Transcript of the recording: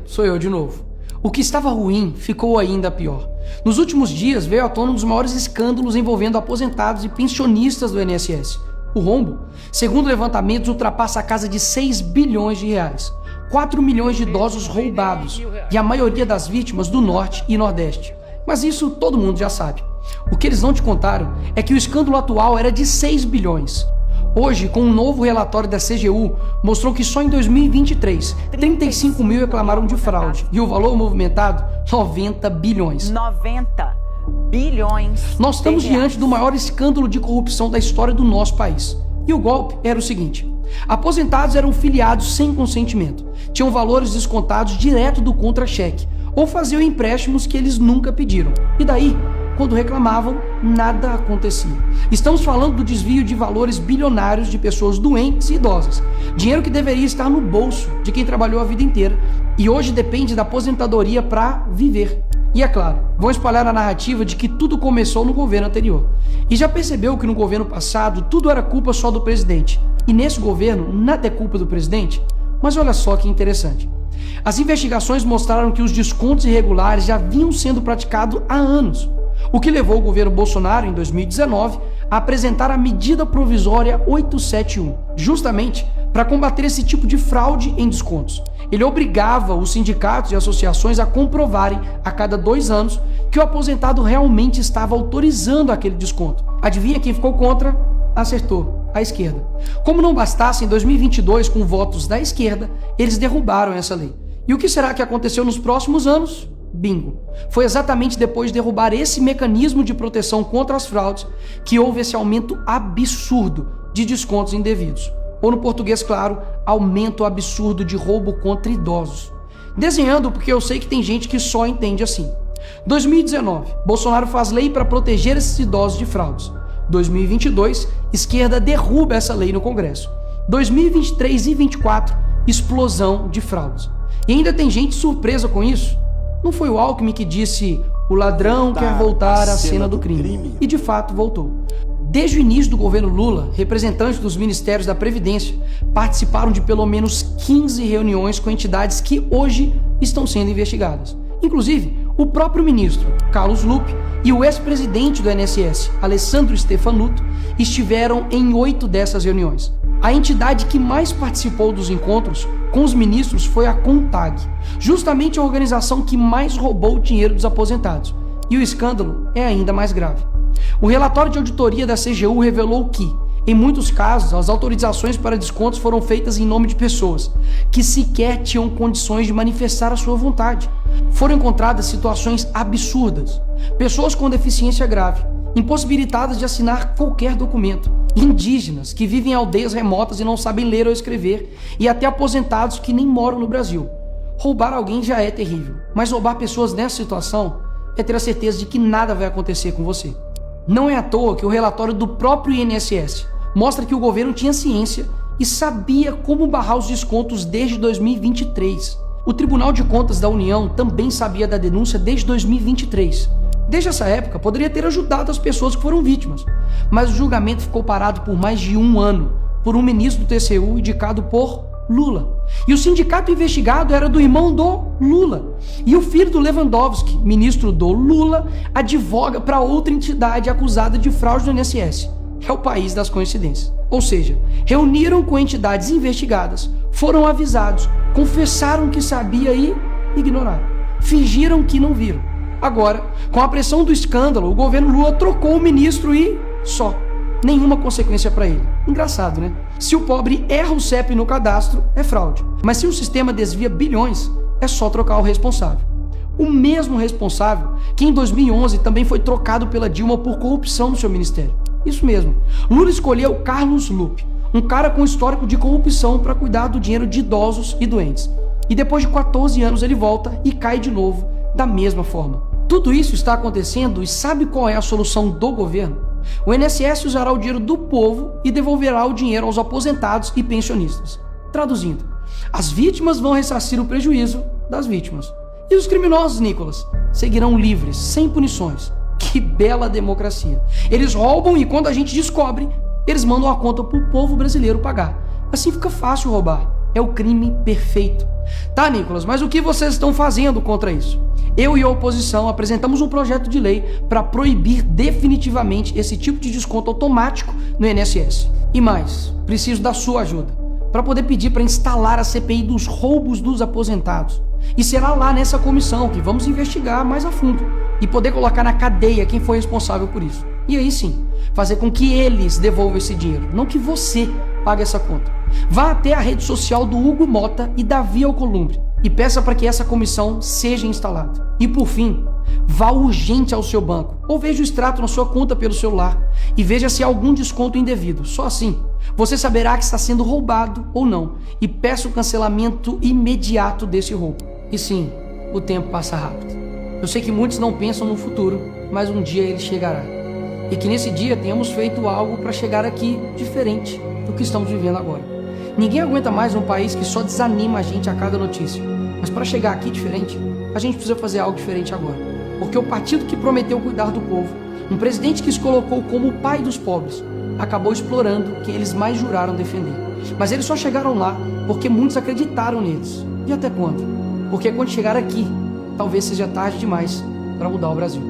sou eu de novo. O que estava ruim ficou ainda pior. Nos últimos dias veio à tona um dos maiores escândalos envolvendo aposentados e pensionistas do INSS. O rombo, segundo levantamentos, ultrapassa a casa de 6 bilhões de reais. 4 milhões de idosos roubados e a maioria das vítimas do Norte e Nordeste. Mas isso todo mundo já sabe. O que eles não te contaram é que o escândalo atual era de 6 bilhões. Hoje, com um novo relatório da CGU, mostrou que só em 2023, 35 mil reclamaram de fraude e o valor movimentado, 90 bilhões. 90 bilhões. Nós estamos diante do maior escândalo de corrupção da história do nosso país. E o golpe era o seguinte: aposentados eram filiados sem consentimento, tinham valores descontados direto do contra-cheque ou faziam empréstimos que eles nunca pediram. E daí, quando reclamavam, nada acontecia. Estamos falando do desvio de valores bilionários de pessoas doentes e idosas. Dinheiro que deveria estar no bolso de quem trabalhou a vida inteira e hoje depende da aposentadoria para viver. E é claro, vão espalhar a narrativa de que tudo começou no governo anterior. E já percebeu que no governo passado tudo era culpa só do presidente. E nesse governo nada é culpa do presidente? Mas olha só que interessante. As investigações mostraram que os descontos irregulares já vinham sendo praticados há anos. O que levou o governo Bolsonaro, em 2019, a apresentar a medida provisória 871, justamente para combater esse tipo de fraude em descontos. Ele obrigava os sindicatos e associações a comprovarem a cada 2 anos que o aposentado realmente estava autorizando aquele desconto. Adivinha quem ficou contra? Acertou, a esquerda. Como não bastasse, em 2022, com votos da esquerda, eles derrubaram essa lei. E o que será que aconteceu nos próximos anos? Bingo. Foi exatamente depois de derrubar esse mecanismo de proteção contra as fraudes que houve esse aumento absurdo de descontos indevidos. Ou no português claro, aumento absurdo de roubo contra idosos. Desenhando porque eu sei que tem gente que só entende assim. 2019, Bolsonaro faz lei para proteger esses idosos de fraudes. 2022, esquerda derruba essa lei no Congresso. 2023 e 2024, explosão de fraudes. E ainda tem gente surpresa com isso. Não foi o Alckmin que disse: o ladrão quer voltar à cena do crime. E de fato voltou. Desde o início do governo Lula, representantes dos ministérios da Previdência participaram de pelo menos 15 reuniões com entidades que hoje estão sendo investigadas. Inclusive, o próprio ministro, Carlos Lupe, e o ex-presidente do INSS, Alessandro Stefanuto, estiveram em 8 dessas reuniões. A entidade que mais participou dos encontros com os ministros foi a CONTAG, justamente a organização que mais roubou o dinheiro dos aposentados. E o escândalo é ainda mais grave. O relatório de auditoria da CGU revelou que, em muitos casos, as autorizações para descontos foram feitas em nome de pessoas que sequer tinham condições de manifestar a sua vontade. Foram encontradas situações absurdas. Pessoas com deficiência grave, impossibilitadas de assinar qualquer documento, indígenas que vivem em aldeias remotas e não sabem ler ou escrever, e até aposentados que nem moram no Brasil. Roubar alguém já é terrível, mas roubar pessoas nessa situação é ter a certeza de que nada vai acontecer com você. Não é à toa que o relatório do próprio INSS mostra que o governo tinha ciência e sabia como barrar os descontos desde 2023. O Tribunal de Contas da União também sabia da denúncia desde 2023. Desde essa época, poderia ter ajudado as pessoas que foram vítimas, mas o julgamento ficou parado por mais de 1 ano, por um ministro do TCU indicado por Lula. E o sindicato investigado era do irmão do Lula. E o filho do Lewandowski, ministro do Lula, advoga para outra entidade acusada de fraude no INSS. É o país das coincidências. Ou seja, reuniram com entidades investigadas, foram avisados, confessaram que sabia e ignoraram. Fingiram que não viram. Agora, com a pressão do escândalo, o governo Lula trocou o ministro e só. Nenhuma consequência para ele. Engraçado, né? Se o pobre erra o CEP no cadastro, é fraude. Mas se o sistema desvia bilhões, é só trocar o responsável. O mesmo responsável que em 2011 também foi trocado pela Dilma por corrupção no seu ministério. Isso mesmo. Lula escolheu Carlos Lupe, um cara com histórico de corrupção para cuidar do dinheiro de idosos e doentes. E depois de 14 anos ele volta e cai de novo da mesma forma. Tudo isso está acontecendo e sabe qual é a solução do governo? O INSS usará o dinheiro do povo e devolverá o dinheiro aos aposentados e pensionistas. Traduzindo, as vítimas vão ressarcir o prejuízo das vítimas. E os criminosos, Nicolas, seguirão livres, sem punições. Que bela democracia. Eles roubam e quando a gente descobre, eles mandam a conta para o povo brasileiro pagar. Assim fica fácil roubar. é o crime perfeito. Tá, Nicolas, mas o que vocês estão fazendo contra isso? Eu e a oposição apresentamos um projeto de lei para proibir definitivamente esse tipo de desconto automático no INSS. E mais, preciso da sua ajuda para poder pedir para instalar a CPI dos roubos dos aposentados. E será lá nessa comissão que vamos investigar mais a fundo e poder colocar na cadeia quem foi responsável por isso. E aí sim, fazer com que eles devolvam esse dinheiro, não que você pague essa conta. Vá até a rede social do Hugo Mota e Davi Alcolumbre e peça para que essa comissão seja instalada. E por fim, vá urgente ao seu banco ou veja o extrato na sua conta pelo celular e veja se há algum desconto indevido. Só assim, você saberá que está sendo roubado ou não e peça o cancelamento imediato desse roubo. E sim, o tempo passa rápido. Eu sei que muitos não pensam no futuro, mas um dia ele chegará. E que nesse dia tenhamos feito algo para chegar aqui diferente do que estamos vivendo agora. Ninguém aguenta mais um país que só desanima a gente a cada notícia. Mas para chegar aqui diferente, a gente precisa fazer algo diferente agora. Porque o partido que prometeu cuidar do povo, um presidente que se colocou como o pai dos pobres, acabou explorando quem eles mais juraram defender. Mas eles só chegaram lá porque muitos acreditaram neles. E até quando? Porque quando chegar aqui, talvez seja tarde demais para mudar o Brasil.